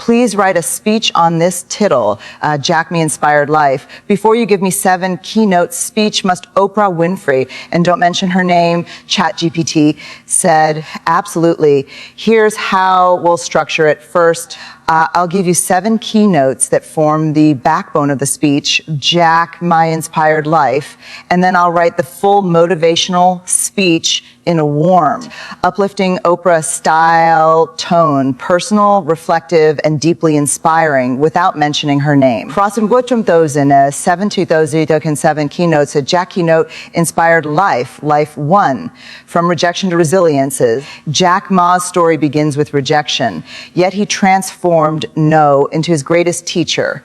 Please write a speech on this tittle, Jack Me Inspired Life. Before you give me 7 keynote speech must Oprah Winfrey, and don't mention her name, ChatGPT said, absolutely. Here's how we'll structure it. First, I'll give you 7 keynotes that form the backbone of the speech, Jack, My Inspired Life, and then I'll write the full motivational speech in a warm, uplifting Oprah-style tone, personal, reflective, and deeply inspiring, without mentioning her name. Frasumgutum Thozin, 7 keynotes, a Jack keynote inspired life, Life 1, from rejection to resiliences. Jack Ma's story begins with rejection, yet he transformed no into his greatest teacher.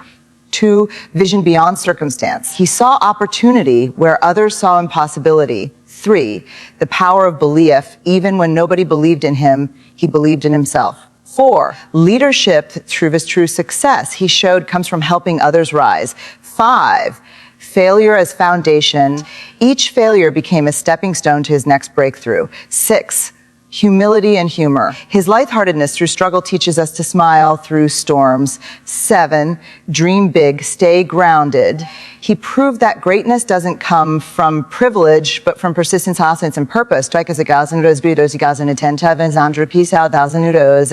2, vision beyond circumstance. He saw opportunity where others saw impossibility. 3, the power of belief. Even when nobody believed in him, he believed in himself. 4, leadership through his true success. He showed comes from helping others rise. 5, failure as foundation. Each failure became a stepping stone to his next breakthrough. 6, humility and humor. His lightheartedness through struggle teaches us to smile through storms. 7, dream big, stay grounded. He proved that greatness doesn't come from privilege, but from persistence, hostiness, and purpose.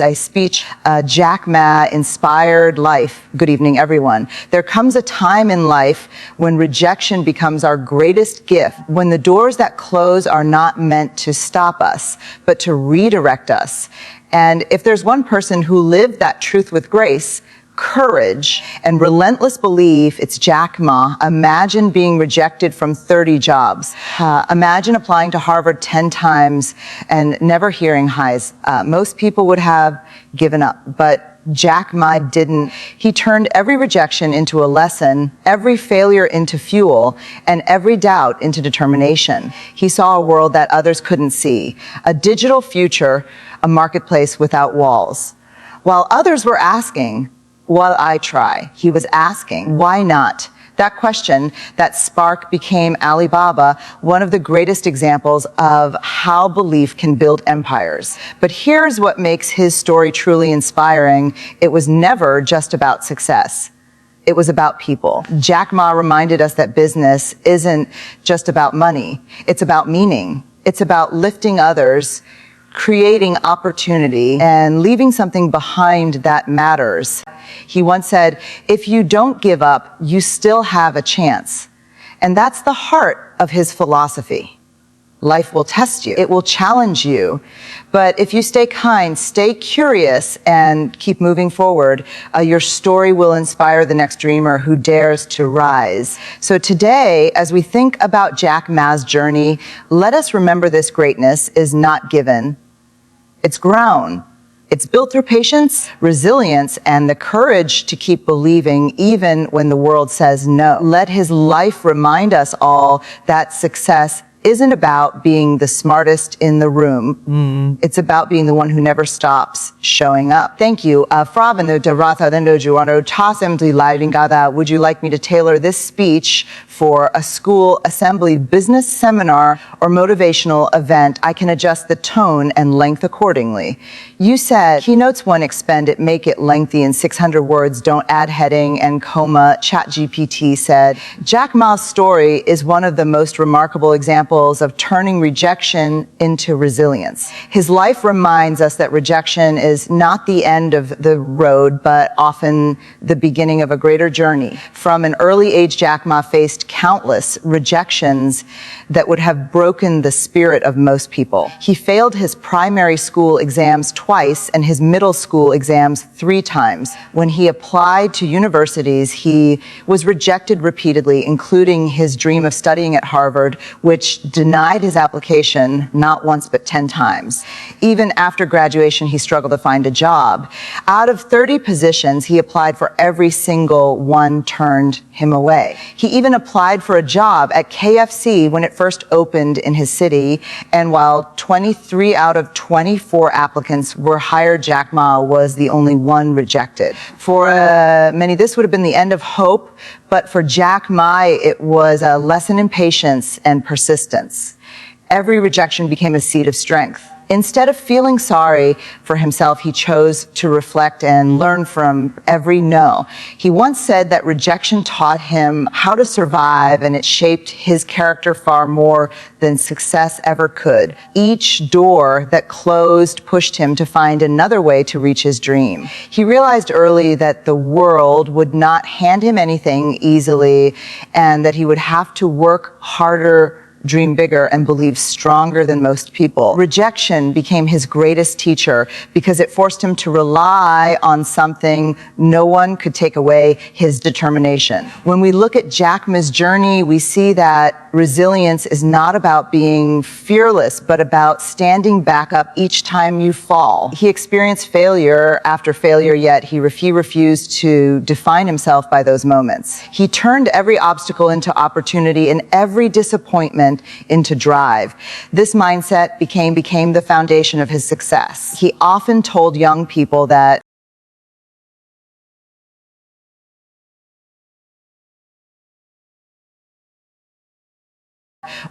A speech, Jack Ma Inspired Life. Good evening, everyone. There comes a time in life when rejection becomes our greatest gift, when the doors that close are not meant to stop us, but to redirect us. And if there's one person who lived that truth with grace, courage, and relentless belief, it's Jack Ma. Imagine being rejected from 30 jobs. Imagine applying to Harvard 10 times and never hearing highs. Most people would have given up, but Jack Ma didn't. He turned every rejection into a lesson, every failure into fuel, and every doubt into determination. He saw a world that others couldn't see, a digital future, a marketplace without walls. While others were asking, "Will I try?" he was asking, "Why not?" That question, that spark, became Alibaba, one of the greatest examples of how belief can build empires. But here's what makes his story truly inspiring. It was never just about success. It was about people. Jack Ma reminded us that business isn't just about money. It's about meaning. It's about lifting others, creating opportunity, and leaving something behind that matters. He once said, if you don't give up, you still have a chance. And that's the heart of his philosophy. Life will test you. It will challenge you. But if you stay kind, stay curious, and keep moving forward, your story will inspire the next dreamer who dares to rise. So today, as we think about Jack Ma's journey, let us remember this greatness is not given. It's grown. It's built through patience, resilience, and the courage to keep believing even when the world says no. Let his life remind us all that success isn't about being the smartest in the room. It's about being the one who never stops showing up. Thank you. Would you like me to tailor this speech for a school, assembly, business seminar, or motivational event? I can adjust the tone and length accordingly. You said, keynotes won't expend it, make it lengthy in 600 words, don't add heading and comma. ChatGPT said, Jack Ma's story is one of the most remarkable examples of turning rejection into resilience. His life reminds us that rejection is not the end of the road, but often the beginning of a greater journey. From an early age, Jack Ma faced countless rejections that would have broken the spirit of most people. He failed his primary school exams twice and his middle school exams 3 times. When he applied to universities, he was rejected repeatedly, including his dream of studying at Harvard, which denied his application not once but 10 times. Even after graduation, he struggled to find a job. Out of 30 positions, he applied for every single one turned him away. He even applied for a job at KFC when it first opened in his city, and while 23 out of 24 applicants were hired, Jack Ma was the only one rejected. For many, this would have been the end of hope, but for Jack Ma, it was a lesson in patience and persistence. Every rejection became a seed of strength. Instead of feeling sorry for himself, he chose to reflect and learn from every no. He once said that rejection taught him how to survive, and it shaped his character far more than success ever could. Each door that closed pushed him to find another way to reach his dream. He realized early that the world would not hand him anything easily, and that he would have to work harder, dream bigger, and believe stronger than most people. Rejection became his greatest teacher because it forced him to rely on something no one could take away: his determination. When we look at Jack Ma's journey, we see that resilience is not about being fearless, but about standing back up each time you fall. He experienced failure after failure, yet he refused to define himself by those moments. He turned every obstacle into opportunity and every disappointment into drive. This mindset became the foundation of his success. He often told young people that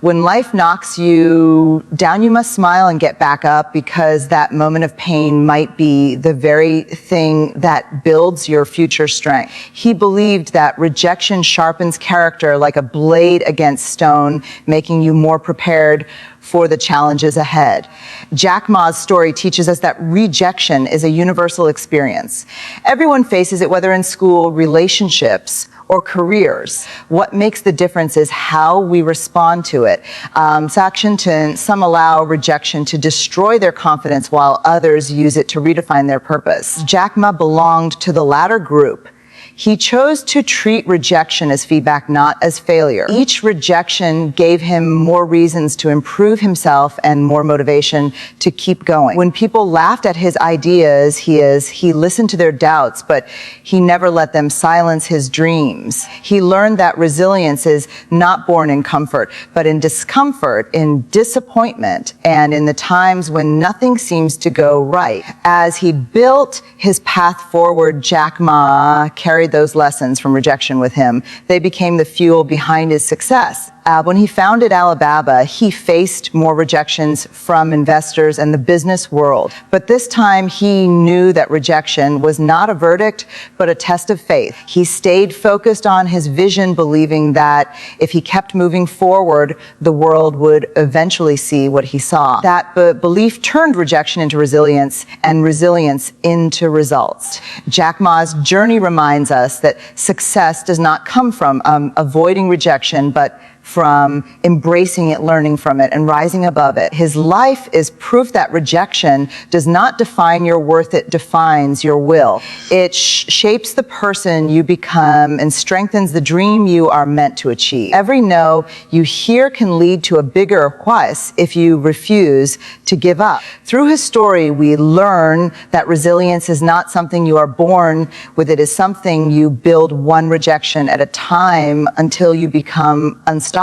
when life knocks you down, you must smile and get back up, because that moment of pain might be the very thing that builds your future strength. He believed that rejection sharpens character like a blade against stone, making you more prepared for the challenges ahead. Jack Ma's story teaches us that rejection is a universal experience. Everyone faces it, whether in school, relationships, or careers. What makes the difference is how we respond to it. Some allow rejection to destroy their confidence, while others use it to redefine their purpose. Jack Ma belonged to the latter group. He chose to treat rejection as feedback, not as failure. Each rejection gave him more reasons to improve himself and more motivation to keep going. When people laughed at his ideas, he listened to their doubts, but he never let them silence his dreams. He learned that resilience is not born in comfort, but in discomfort, in disappointment, and in the times when nothing seems to go right. As he built his path forward, Jack Ma carried those lessons from rejection with him. They became the fuel behind his success. When he founded Alibaba, he faced more rejections from investors and the business world. But this time, he knew that rejection was not a verdict, but a test of faith. He stayed focused on his vision, believing that if he kept moving forward, the world would eventually see what he saw. That belief turned rejection into resilience, and resilience into results. Jack Ma's journey reminds us that success does not come from avoiding rejection, but from embracing it, learning from it, and rising above it. His life is proof that rejection does not define your worth, it defines your will. It shapes the person you become and strengthens the dream you are meant to achieve. Every no you hear can lead to a bigger yes if you refuse to give up. Through his story, we learn that resilience is not something you are born with, it is something you build one rejection at a time until you become unstoppable.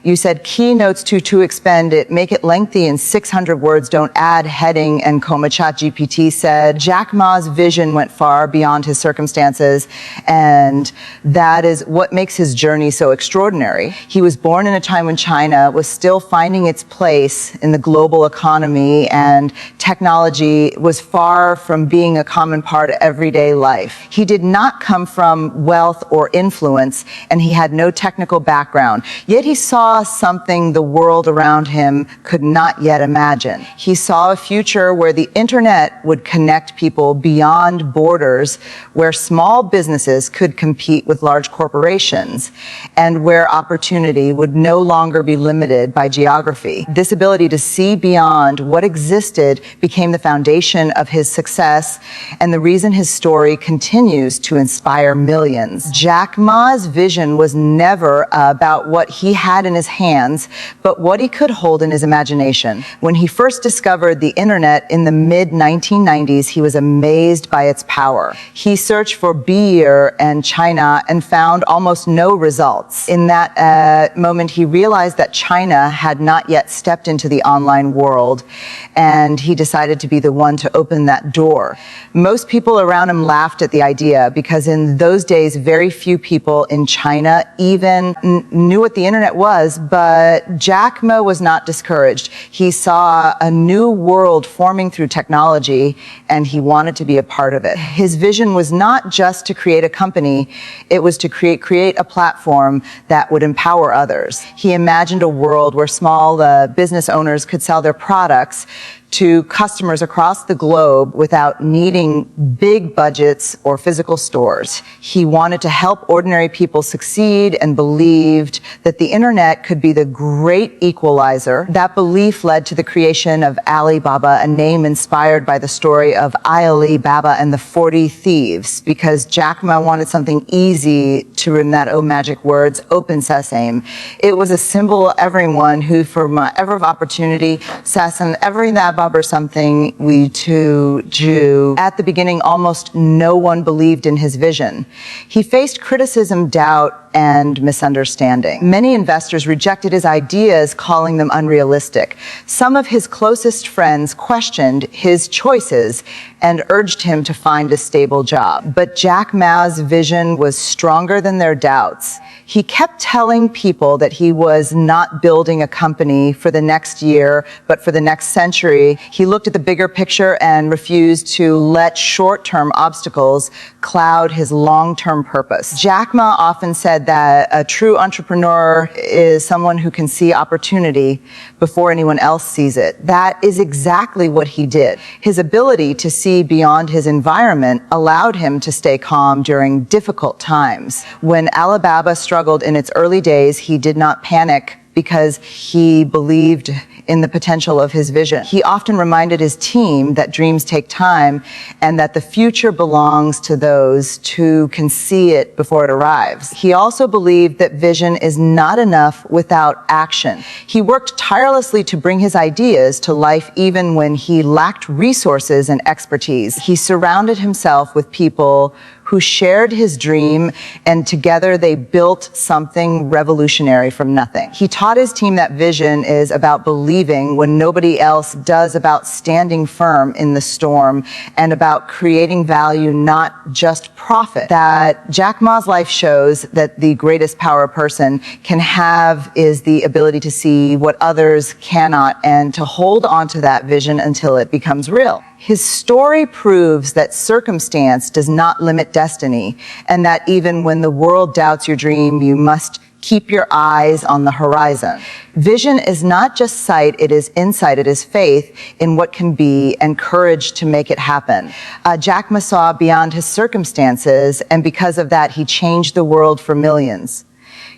You said keynotes to expend it, make it lengthy in 600 words, don't add heading and comma. ChatGPT said Jack Ma's vision went far beyond his circumstances, and that is what makes his journey so extraordinary. He was born in a time when China was still finding its place in the global economy, and technology was far from being a common part of everyday life. He did not come from wealth or influence, and he had no technical background. Yet he saw something the world around him could not yet imagine. He saw a future where the internet would connect people beyond borders, where small businesses could compete with large corporations, and where opportunity would no longer be limited by geography. This ability to see beyond what existed became the foundation of his success, and the reason his story continues to inspire millions. Jack Ma's vision was never about what he had in his hands, but what he could hold in his imagination. When he first discovered the internet in the mid-1990s, he was amazed by its power. He searched for beer and China and found almost no results. In that moment, he realized that China had not yet stepped into the online world, and he decided to be the one to open that door. Most people around him laughed at the idea, because in those days, very few people in China even knew what the the internet was, but Jack Ma was not discouraged. He saw a new world forming through technology, and he wanted to be a part of it. His vision was not just to create a company, it was to create a platform that would empower others. He imagined a world where small business owners could sell their products to customers across the globe without needing big budgets or physical stores. He wanted to help ordinary people succeed and believed that the internet could be the great equalizer. That belief led to the creation of Alibaba, a name inspired by the story of Ali Baba and the 40 Thieves, because Jack Ma wanted something easy to remember that magic words, open sesame. It was a symbol of everyone who, for ever of opportunity, sesame, every that or something we to Jew. At the beginning, almost no one believed in his vision. He faced criticism, doubt, and misunderstanding. Many investors rejected his ideas, calling them unrealistic. Some of his closest friends questioned his choices and urged him to find a stable job. But Jack Ma's vision was stronger than their doubts. He kept telling people that he was not building a company for the next year, but for the next century. He looked at the bigger picture and refused to let short-term obstacles cloud his long-term purpose. Jack Ma often said that a true entrepreneur is someone who can see opportunity before anyone else sees it. That is exactly what he did. His ability to see beyond his environment allowed him to stay calm during difficult times. When Alibaba struggled in its early days, he did not panic because he believed in the potential of his vision. He often reminded his team that dreams take time and that the future belongs to those who can see it before it arrives. He also believed that vision is not enough without action. He worked tirelessly to bring his ideas to life even when he lacked resources and expertise. He surrounded himself with people who shared his dream, and together they built something revolutionary from nothing. He taught his team that vision is about believing when nobody else does, about standing firm in the storm, and about creating value, not just profit. That Jack Ma's life shows that the greatest power a person can have is the ability to see what others cannot and to hold on to that vision until it becomes real. His story proves that circumstance does not limit destiny, and that even when the world doubts your dream, you must keep your eyes on the horizon. Vision is not just sight, it is insight, it is faith in what can be and courage to make it happen. Jack Ma saw beyond his circumstances, and because of that, he changed the world for millions.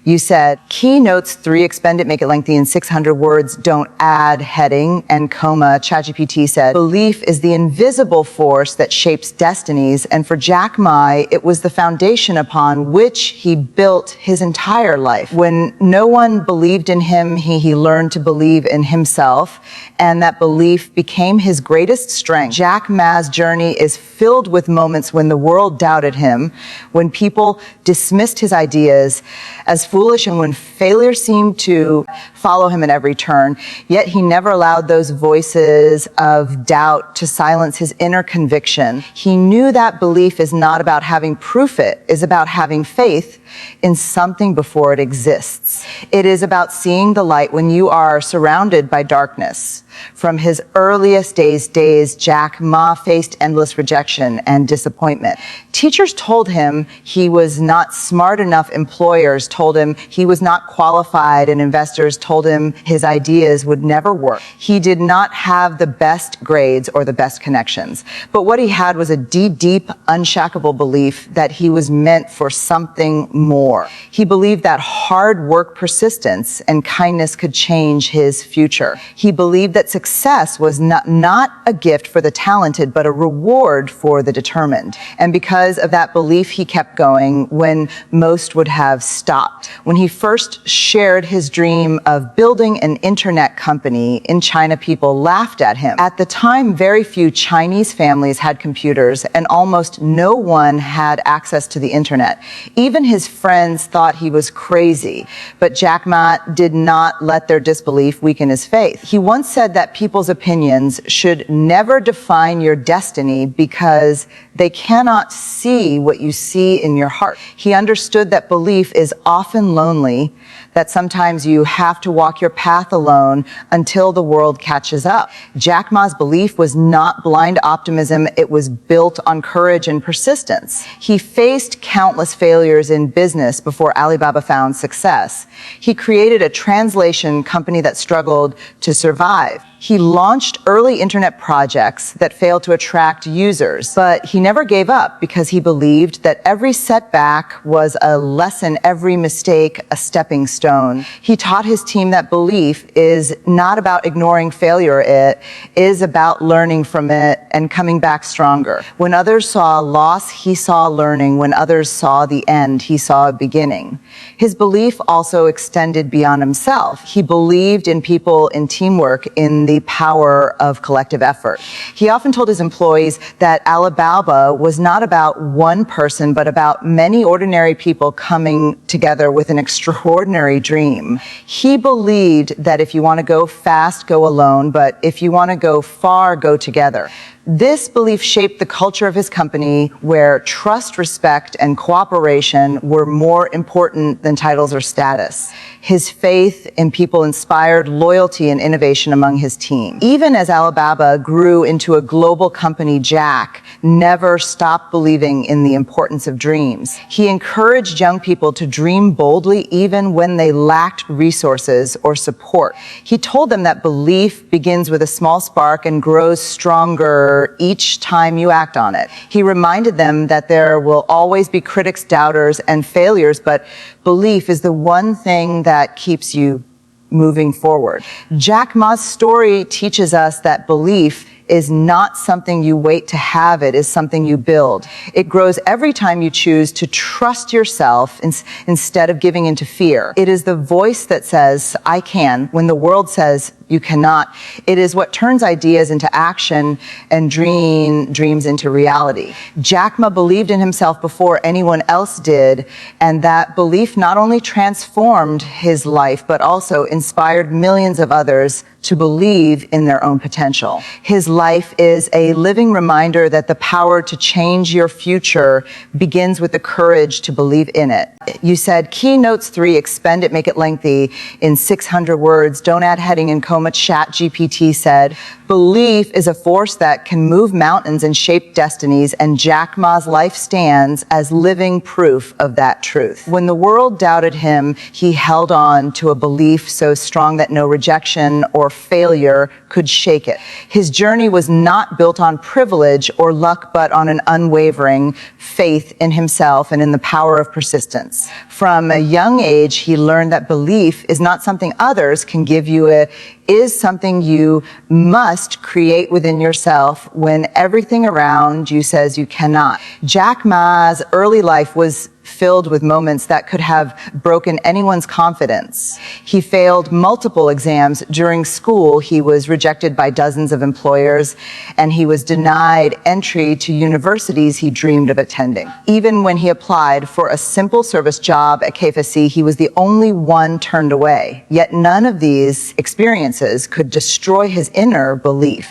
You said, keynotes 3, expend it, make it lengthy in 600 words, don't add heading and comma. ChatGPT said, belief is the invisible force that shapes destinies, and for Jack Ma, it was the foundation upon which he built his entire life. When no one believed in him, he learned to believe in himself, and that belief became his greatest strength. Jack Ma's journey is filled with moments when the world doubted him, when people dismissed his ideas as foolish, and when failure seemed to follow him at every turn. Yet he never allowed those voices of doubt to silence his inner conviction. He knew that belief is not about having proof, it is about having faith in something before it exists. It is about seeing the light when you are surrounded by darkness. From his earliest days, Jack Ma faced endless rejection and disappointment. Teachers told him he was not smart enough, employers told him he was not qualified, and investors told him his ideas would never work. He did not have the best grades or the best connections, but what he had was a deep, unshakable belief that he was meant for something more. He believed that hard work, persistence, and kindness could change his future. He believed that success was not a gift for the talented, but a reward for the determined. And because of that belief, he kept going when most would have stopped. When he first shared his dream of building an internet company in China, people laughed at him. At the time, very few Chinese families had computers, and almost no one had access to the internet. Even his friends thought he was crazy, but Jack Ma did not let their disbelief weaken his faith. He once said that people's opinions should never define your destiny because they cannot see what you see in your heart. He understood that belief is often lonely, that sometimes you have to walk your path alone until the world catches up. Jack Ma's belief was not blind optimism, it was built on courage and persistence. He faced countless failures in business before Alibaba found success. He created a translation company that struggled to survive. He launched early internet projects that failed to attract users, but he never gave up because he believed that every setback was a lesson, every mistake a stepping stone. He taught his team that belief is not about ignoring failure, it is about learning from it and coming back stronger. When others saw loss, he saw learning. When others saw the end, he saw a beginning. His belief also extended beyond himself. He believed in people, in teamwork, in the power of collective effort. He often told his employees that Alibaba was not about one person, but about many ordinary people coming together with an extraordinary dream. He believed that if you want to go fast, go alone, but if you want to go far, go together. This belief shaped the culture of his company, where trust, respect, and cooperation were more important than titles or status. His faith in people inspired loyalty and innovation among his team. Even as Alibaba grew into a global company, Jack never stopped believing in the importance of dreams. He encouraged young people to dream boldly even when they lacked resources or support. He told them that belief begins with a small spark and grows stronger each time you act on it. He reminded them that there will always be critics, doubters, and failures, but belief is the one thing that keeps you moving forward. Jack Ma's story teaches us that belief is not something you wait to have, it is something you build. It grows every time you choose to trust yourself instead of giving into fear. It is the voice that says, I can, when the world says, you cannot. It is what turns ideas into action and dreams into reality. Jack Ma believed in himself before anyone else did, and that belief not only transformed his life, but also inspired millions of others to believe in their own potential. His life is a living reminder that the power to change your future begins with the courage to believe in it. You said, keynotes 3, expend it, make it lengthy in 600 words. Don't add heading and comma. ChatGPT said, belief is a force that can move mountains and shape destinies, and Jack Ma's life stands as living proof of that truth. When the world doubted him, he held on to a belief so strong that no rejection or failure could shake it. His journey was not built on privilege or luck, but on an unwavering faith in himself and in the power of persistence. From a young age, he learned that belief is not something others can give you, it is something you must create within yourself when everything around you says you cannot. Jack Ma's early life was filled with moments that could have broken anyone's confidence. He failed multiple exams during school. He was rejected by dozens of employers, and he was denied entry to universities he dreamed of attending. Even when he applied for a simple service job at KFC, he was the only one turned away. Yet none of these experiences could destroy his inner belief.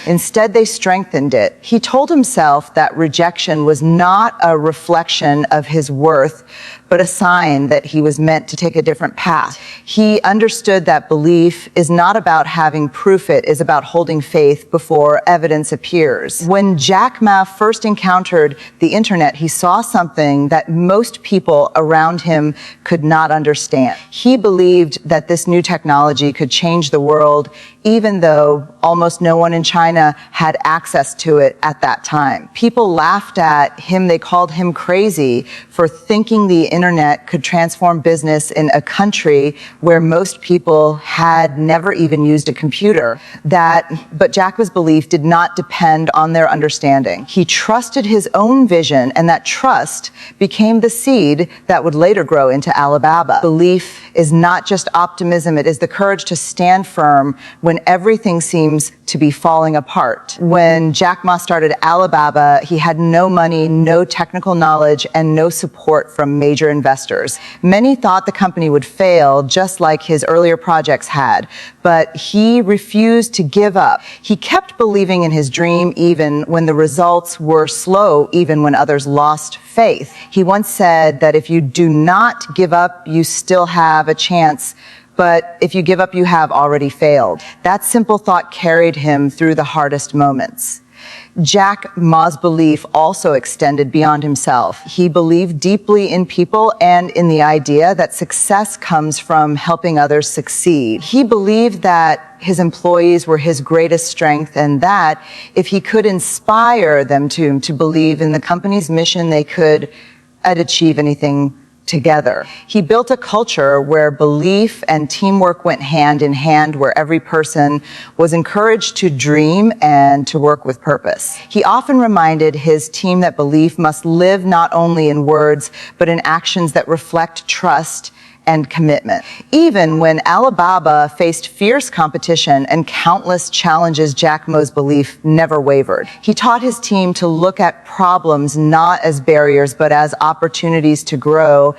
Instead, they strengthened it. He told himself that rejection was not a reflection of his worth, but a sign that he was meant to take a different path. He understood that belief is not about having proof, it is about holding faith before evidence appears. When Jack Ma first encountered the internet, he saw something that most people around him could not understand. He believed that this new technology could change the world, even though almost no one in China had access to it at that time. People laughed at him. They called him crazy for thinking the internet could transform business in a country where most people had never even used a computer. But Jack Ma's belief did not depend on their understanding. He trusted his own vision, and that trust became the seed that would later grow into Alibaba. Belief is not just optimism, it is the courage to stand firm when everything seems to be falling apart. apart. When Jack Ma started Alibaba, he had no money, no technical knowledge, and no support from major investors. Many thought the company would fail, just like his earlier projects had, but he refused to give up. He kept believing in his dream even when the results were slow, even when others lost faith. He once said that if you do not give up, you still have a chance, but if you give up, you have already failed. That simple thought carried him through the hardest moments. Jack Ma's belief also extended beyond himself. He believed deeply in people and in the idea that success comes from helping others succeed. He believed that his employees were his greatest strength, and that if he could inspire them to believe in the company's mission, they could achieve anything together. He built a culture where belief and teamwork went hand in hand, where every person was encouraged to dream and to work with purpose. He often reminded his team that belief must live not only in words, but in actions that reflect trust and commitment. Even when Alibaba faced fierce competition and countless challenges, Jack Ma's belief never wavered. He taught his team to look at problems not as barriers, but as opportunities to grow.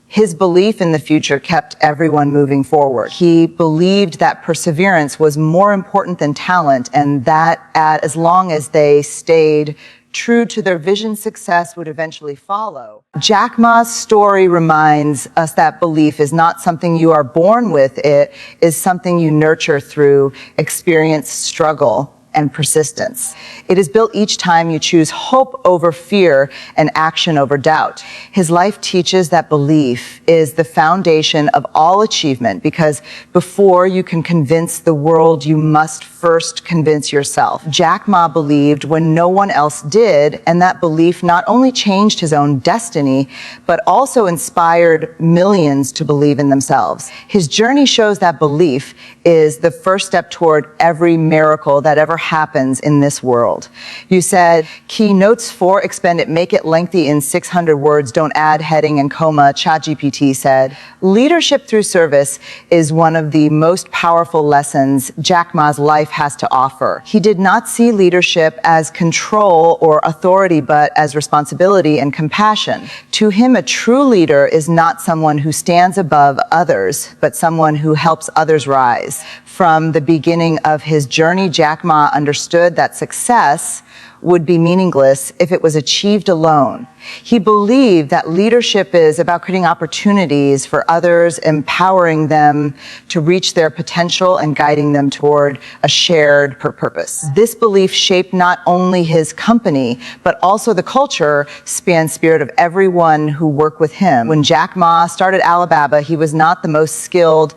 His belief in the future kept everyone moving forward. He believed that perseverance was more important than talent, and that as long as they stayed true to their vision, success would eventually follow. Jack Ma's story reminds us that belief is not something you are born with, it is something you nurture through experience, struggle, and persistence. It is built each time you choose hope over fear and action over doubt. His life teaches that belief is the foundation of all achievement, because before you can convince the world, you must first convince yourself. Jack Ma believed when no one else did, and that belief not only changed his own destiny, but also inspired millions to believe in themselves. His journey shows that belief is the first step toward every miracle that ever happens in this world. You said, key notes for expend it, make it lengthy in 600 words, don't add heading and comma. ChatGPT said, leadership through service is one of the most powerful lessons Jack Ma's life has to offer. He did not see leadership as control or authority, but as responsibility and compassion. To him, a true leader is not someone who stands above others, but someone who helps others rise. From the beginning of his journey, Jack Ma understood that success would be meaningless if it was achieved alone. He believed that leadership is about creating opportunities for others, empowering them to reach their potential and guiding them toward a shared purpose. This belief shaped not only his company, but also the culture and spirit of everyone who worked with him. When Jack Ma started Alibaba, he was not the most skilled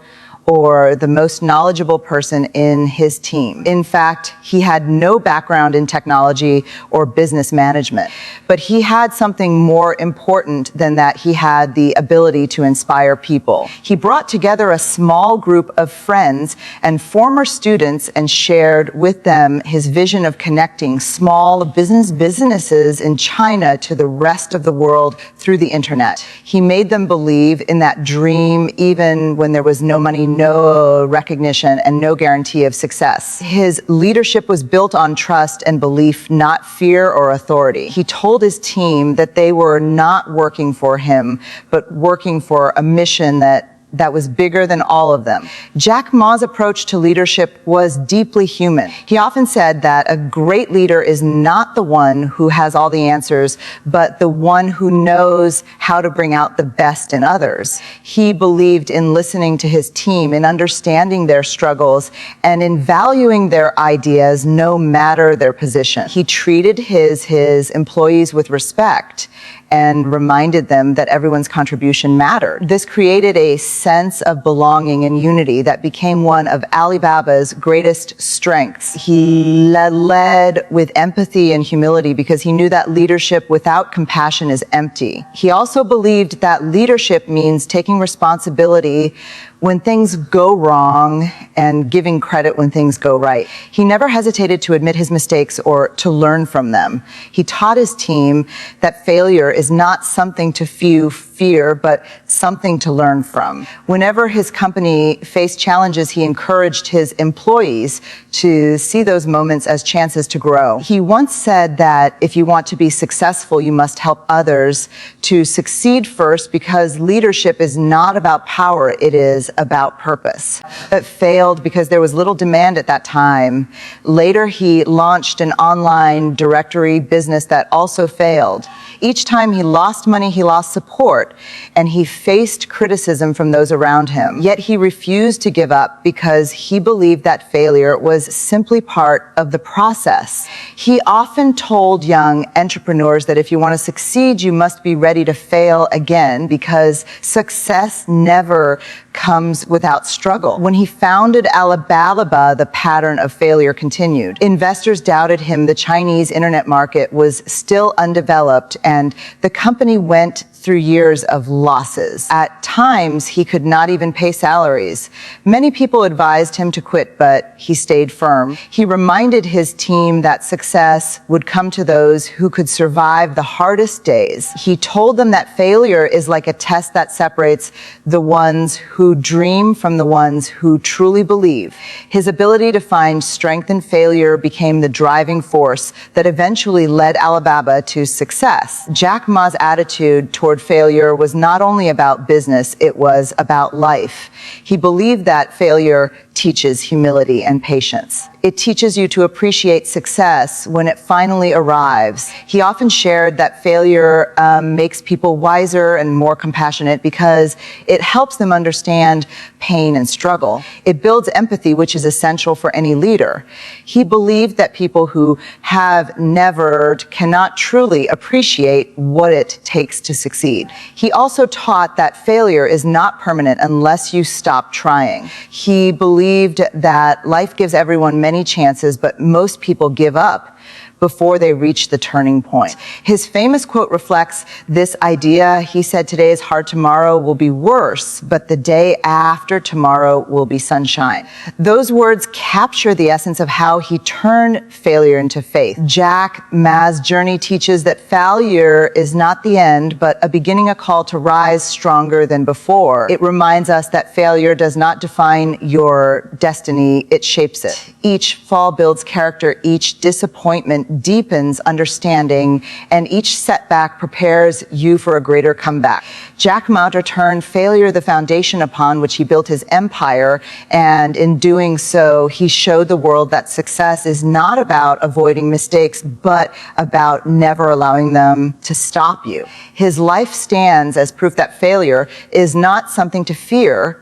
or the most knowledgeable person in his team. In fact, he had no background in technology or business management. But he had something more important than that. He had the ability to inspire people. He brought together a small group of friends and former students and shared with them his vision of connecting small businesses in China to the rest of the world through the internet. He made them believe in that dream even when there was no money, no recognition, and no guarantee of success. His leadership was built on trust and belief, not fear or authority. He told his team that they were not working for him, but working for a mission that was bigger than all of them. Jack Ma's approach to leadership was deeply human. He often said that a great leader is not the one who has all the answers, but the one who knows how to bring out the best in others. He believed in listening to his team, in understanding their struggles, and in valuing their ideas no matter their position. He treated his employees with respect and reminded them that everyone's contribution mattered. This created a sense of belonging and unity that became one of Alibaba's greatest strengths. He led with empathy and humility because he knew that leadership without compassion is empty. He also believed that leadership means taking responsibility when things go wrong and giving credit when things go right. He never hesitated to admit his mistakes or to learn from them. He taught his team that failure is not something to fear fear, but something to learn from. Whenever his company faced challenges, he encouraged his employees to see those moments as chances to grow. He once said that if you want to be successful, you must help others to succeed first, because leadership is not about power, it is about purpose. It failed because there was little demand at that time. Later, he launched an online directory business that also failed. Each time he lost money, he lost support, and he faced criticism from those around him. Yet he refused to give up because he believed that failure was simply part of the process. He often told young entrepreneurs that if you want to succeed, you must be ready to fail again, because success never comes without struggle. When he founded Alibaba, the pattern of failure continued. Investors doubted him. The Chinese internet market was still undeveloped, and the company went through years of losses. At times, he could not even pay salaries. Many people advised him to quit, but he stayed firm. He reminded his team that success would come to those who could survive the hardest days. He told them that failure is like a test that separates the ones who dream from the ones who truly believe. His ability to find strength in failure became the driving force that eventually led Alibaba to success. Jack Ma's attitude toward failure was not only about business, it was about life. He believed that failure teaches humility and patience. It teaches you to appreciate success when it finally arrives. He often shared that failure makes people wiser and more compassionate because it helps them understand pain and struggle. It builds empathy, which is essential for any leader. He believed that people who have never cannot truly appreciate what it takes to succeed. He also taught that failure is not permanent unless you stop trying. He believed that life gives everyone many chances, but most people give up before they reach the turning point. His famous quote reflects this idea. He said, "Today's hard, tomorrow will be worse, but the day after tomorrow will be sunshine." Those words capture the essence of how he turned failure into faith. Jack Ma's journey teaches that failure is not the end, but a beginning, a call to rise stronger than before. It reminds us that failure does not define your destiny, it shapes it. Each fall builds character, each disappointment deepens understanding, and each setback prepares you for a greater comeback. Jack Ma turned failure the foundation upon which he built his empire, and in doing so, he showed the world that success is not about avoiding mistakes, but about never allowing them to stop you. His life stands as proof that failure is not something to fear,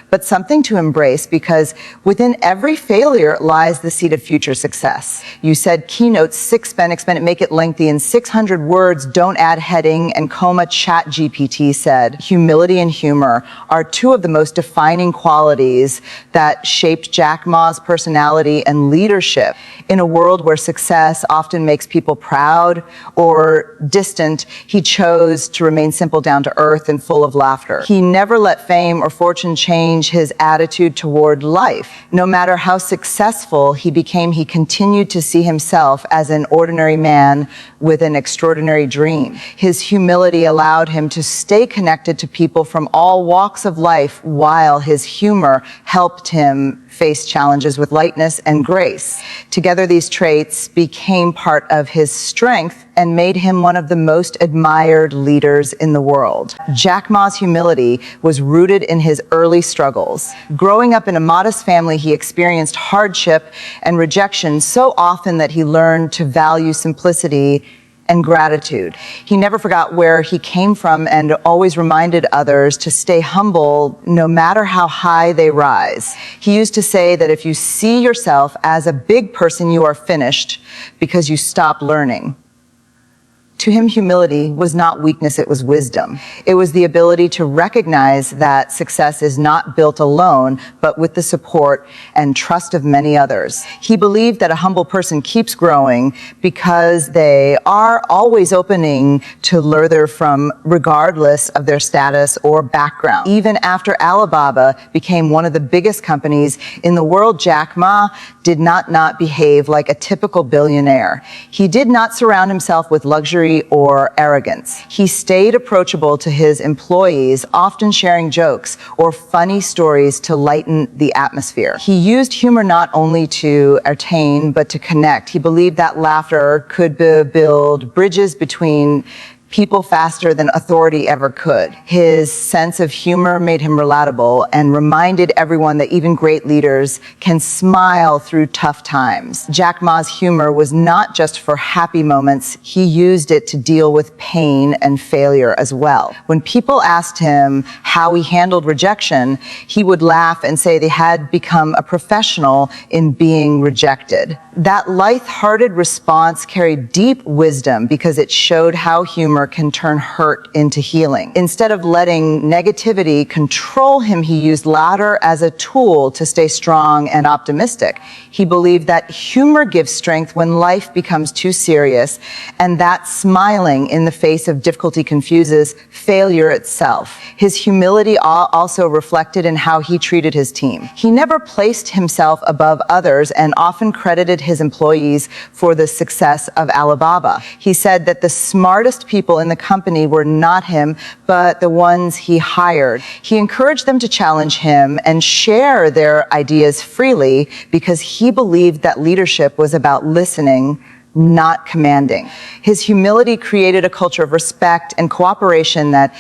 but something to embrace, because within every failure lies the seed of future success. You said keynotes, expand it, make it lengthy, in 600 words, don't add heading, and comma. ChatGPT said, humility and humor are two of the most defining qualities that shaped Jack Ma's personality and leadership. In a world where success often makes people proud or distant, he chose to remain simple, down to earth, and full of laughter. He never let fame or fortune change his attitude toward life. No matter how successful he became, he continued to see himself as an ordinary man with an extraordinary dream. His humility allowed him to stay connected to people from all walks of life, while his humor helped him face challenges with lightness and grace. Together, these traits became part of his strength and made him one of the most admired leaders in the world. Jack Ma's humility was rooted in his early struggles. Growing up in a modest family, he experienced hardship and rejection so often that he learned to value simplicity and gratitude. He never forgot where he came from and always reminded others to stay humble no matter how high they rise. He used to say that if you see yourself as a big person, you are finished because you stopped learning. To him, humility was not weakness, it was wisdom. It was the ability to recognize that success is not built alone, but with the support and trust of many others. He believed that a humble person keeps growing because they are always opening to learn from, regardless of their status or background. Even after Alibaba became one of the biggest companies in the world, Jack Ma did not behave like a typical billionaire. He did not surround himself with luxury mystery or arrogance. He stayed approachable to his employees, often sharing jokes or funny stories to lighten the atmosphere. He used humor not only to entertain, but to connect. He believed that laughter could build bridges between people faster than authority ever could. His sense of humor made him relatable and reminded everyone that even great leaders can smile through tough times. Jack Ma's humor was not just for happy moments, he used it to deal with pain and failure as well. When people asked him how he handled rejection, he would laugh and say they had become a professional in being rejected. That light-hearted response carried deep wisdom because it showed how humor can turn hurt into healing. Instead of letting negativity control him, he used laughter as a tool to stay strong and optimistic. He believed that humor gives strength when life becomes too serious, and that smiling in the face of difficulty confuses failure itself. His humility also reflected in how he treated his team. He never placed himself above others and often credited his employees for the success of Alibaba. He said that the smartest people in the company were not him, but the ones he hired. He encouraged them to challenge him and share their ideas freely because he believed that leadership was about listening, not commanding. His humility created a culture of respect and cooperation that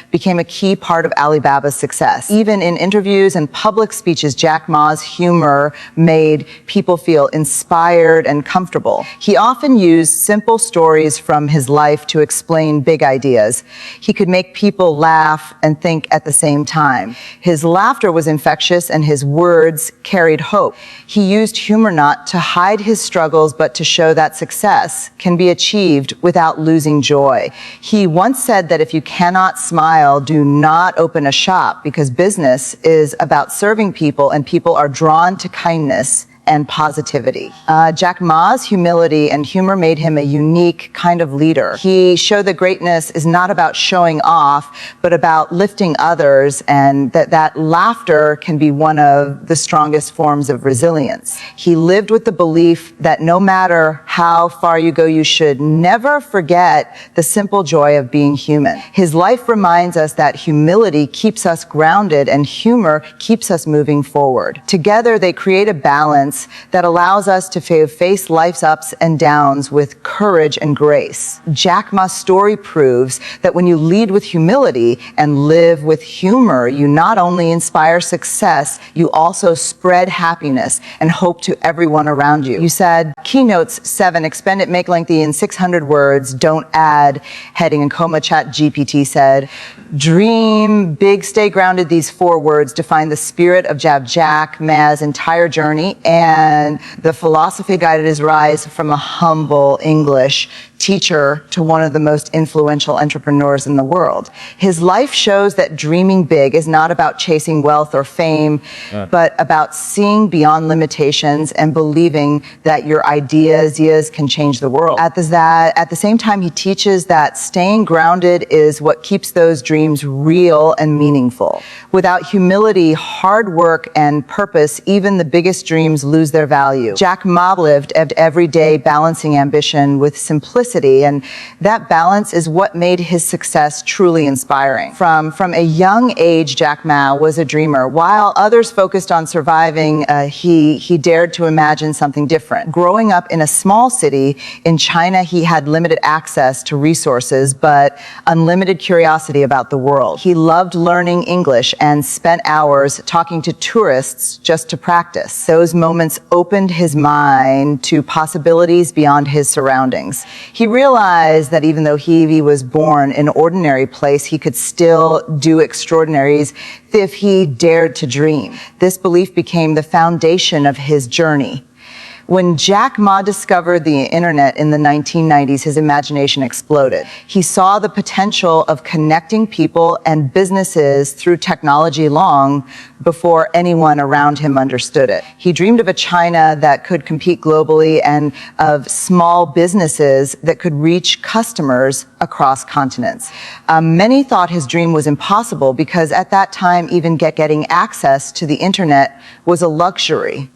became a key part of Alibaba's success. Even in interviews and public speeches, Jack Ma's humor made people feel inspired and comfortable. He often used simple stories from his life to explain big ideas. He could make people laugh and think at the same time. His laughter was infectious and his words carried hope. He used humor not to hide his struggles, but to show that success can be achieved without losing joy. He once said that if you cannot smile, do not open a shop, because business is about serving people and people are drawn to kindness and positivity. Jack Ma's humility and humor made him a unique kind of leader. He showed that greatness is not about showing off, but about lifting others, and that laughter can be one of the strongest forms of resilience. He lived with the belief that no matter how far you go, you should never forget the simple joy of being human. His life reminds us that humility keeps us grounded and humor keeps us moving forward. Together, they create a balance that allows us to face life's ups and downs with courage and grace. Jack Ma's story proves that when you lead with humility and live with humor, you not only inspire success, you also spread happiness and hope to everyone around you. You said, Keynotes 7, expend it, make lengthy in 600 words, don't add heading and comma. ChatGPT said, dream big, stay grounded. These 4 words define the spirit of Jack Ma's entire journey, and the philosophy guided his rise from a humble English teacher to one of the most influential entrepreneurs in the world. His life shows that dreaming big is not about chasing wealth or fame, but about seeing beyond limitations and believing that your ideas can change the world. At the same time, he teaches that staying grounded is what keeps those dreams real and meaningful. Without humility, hard work, and purpose, even the biggest dreams lose their value. Jack Ma lived every day balancing ambition with simplicity, and that balance is what made his success truly inspiring. From a young age, Jack Ma was a dreamer. While others focused on surviving, he dared to imagine something different. Growing up in a small city in China, he had limited access to resources, but unlimited curiosity about the world. He loved learning English and spent hours talking to tourists just to practice. Those moments opened his mind to possibilities beyond his surroundings. He realized that even though he was born in an ordinary place, he could still do extraordinaries if he dared to dream. This belief became the foundation of his journey. When Jack Ma discovered the internet in the 1990s, his imagination exploded. He saw the potential of connecting people and businesses through technology long before anyone around him understood it. He dreamed of a China that could compete globally and of small businesses that could reach customers across continents. Many thought his dream was impossible because at that time, even getting access to the internet was a luxury.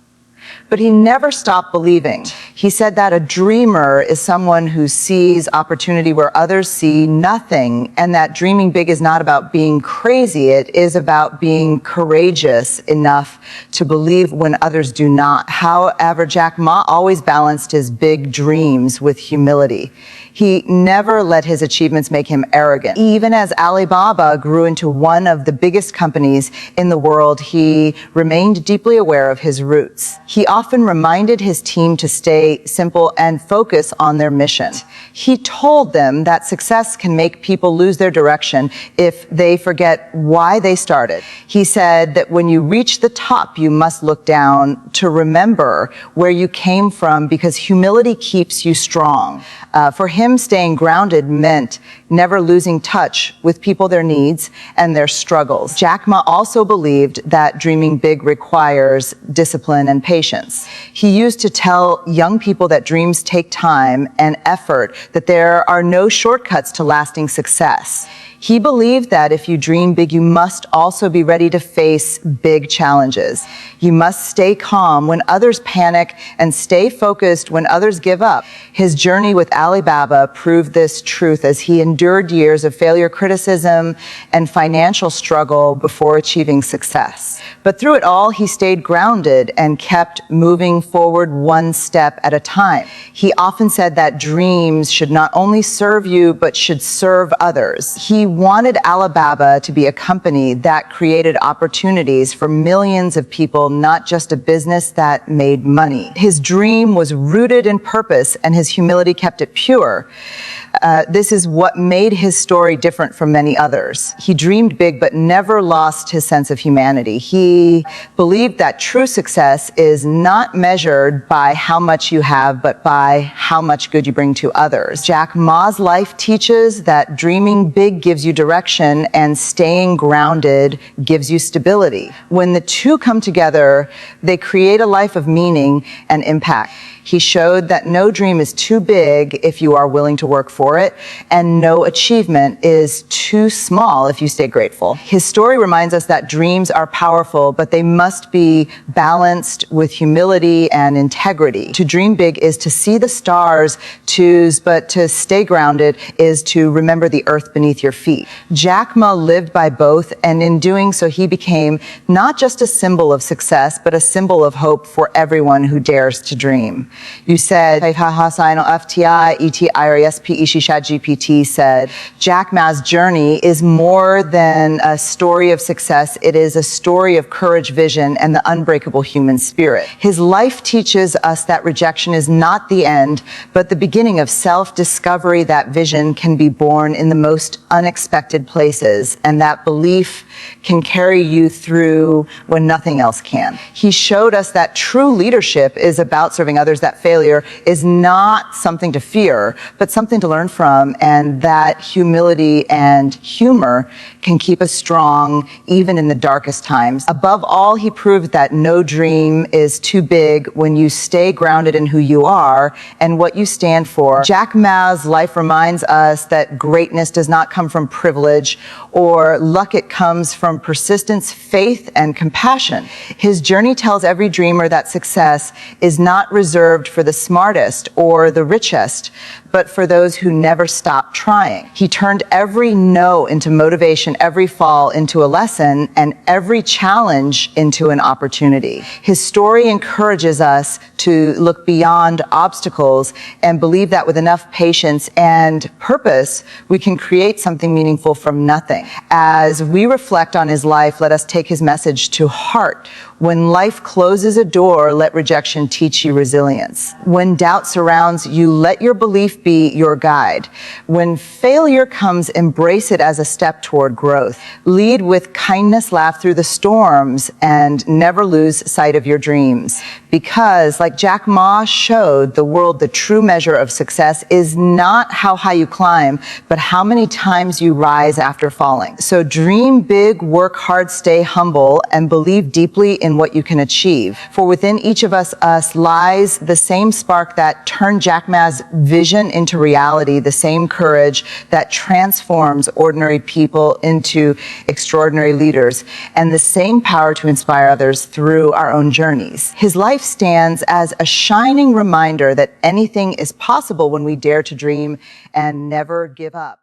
but he never stopped believing. He said that a dreamer is someone who sees opportunity where others see nothing, and that dreaming big is not about being crazy, it is about being courageous enough to believe when others do not. However, Jack Ma always balanced his big dreams with humility. He never let his achievements make him arrogant. Even as Alibaba grew into one of the biggest companies in the world, he remained deeply aware of his roots. He often reminded his team to stay simple and focus on their mission. He told them that success can make people lose their direction if they forget why they started. He said that when you reach the top, you must look down to remember where you came from, because humility keeps you strong. For him, staying grounded meant never losing touch with people, their needs, and their struggles. Jack Ma also believed that dreaming big requires discipline and patience. He used to tell young people that dreams take time and effort, that there are no shortcuts to lasting success. He believed that if you dream big, you must also be ready to face big challenges. You must stay calm when others panic and stay focused when others give up. His journey with Alibaba proved this truth as he endured years of failure, criticism, and financial struggle before achieving success. But through it all, he stayed grounded and kept moving forward one step at a time. He often said that dreams should not only serve you, but should serve others. He wanted Alibaba to be a company that created opportunities for millions of people, not just a business that made money. His dream was rooted in purpose, and his humility kept it pure. This is what made his story different from many others. He dreamed big, but never lost his sense of humanity. He believed that true success is not measured by how much you have, but by how much good you bring to others. Jack Ma's life teaches that dreaming big gives you direction, and staying grounded gives you stability. When the two come together, they create a life of meaning and impact. He showed that no dream is too big if you are willing to work for it, and no achievement is too small if you stay grateful. His story reminds us that dreams are powerful, but they must be balanced with humility and integrity. To dream big is to see the stars, but to stay grounded is to remember the earth beneath your feet. Jack Ma lived by both, and in doing so, he became not just a symbol of success, but a symbol of hope for everyone who dares to dream. You said, GPT said, Jack Ma's journey is more than a story of success. It is a story of courage, vision, and the unbreakable human spirit. His life teaches us that rejection is not the end, but the beginning of self-discovery. That vision can be born in the most unexpected places, and that belief can carry you through when nothing else can. He showed us that true leadership is about serving others, that failure is not something to fear, but something to learn from, and that humility and humor can keep us strong even in the darkest times. Above all, he proved that no dream is too big when you stay grounded in who you are and what you stand for. Jack Ma's life reminds us that greatness does not come from privilege or luck. It comes from persistence, faith, and compassion. His journey tells every dreamer that success is not reserved for the smartest or the richest, but for those who never stop trying. He turned every no into motivation, every fall into a lesson, and every challenge into an opportunity. His story encourages us to look beyond obstacles and believe that with enough patience and purpose, we can create something meaningful from nothing. As we reflect on his life, let us take his message to heart. When life closes a door, let rejection teach you resilience. When doubt surrounds you, let your belief be your guide. When failure comes, embrace it as a step toward growth. Lead with kindness, laugh through the storms, and never lose sight of your dreams. Because, like Jack Ma showed the world, the true measure of success is not how high you climb, but how many times you rise after falling. So dream big, work hard, stay humble, and believe deeply in what you can achieve. For within each of us lies the same spark that turned Jack Ma's vision into reality, the same courage that transforms ordinary people into extraordinary leaders, and the same power to inspire others through our own journeys. His life life stands as a shining reminder that anything is possible when we dare to dream and never give up.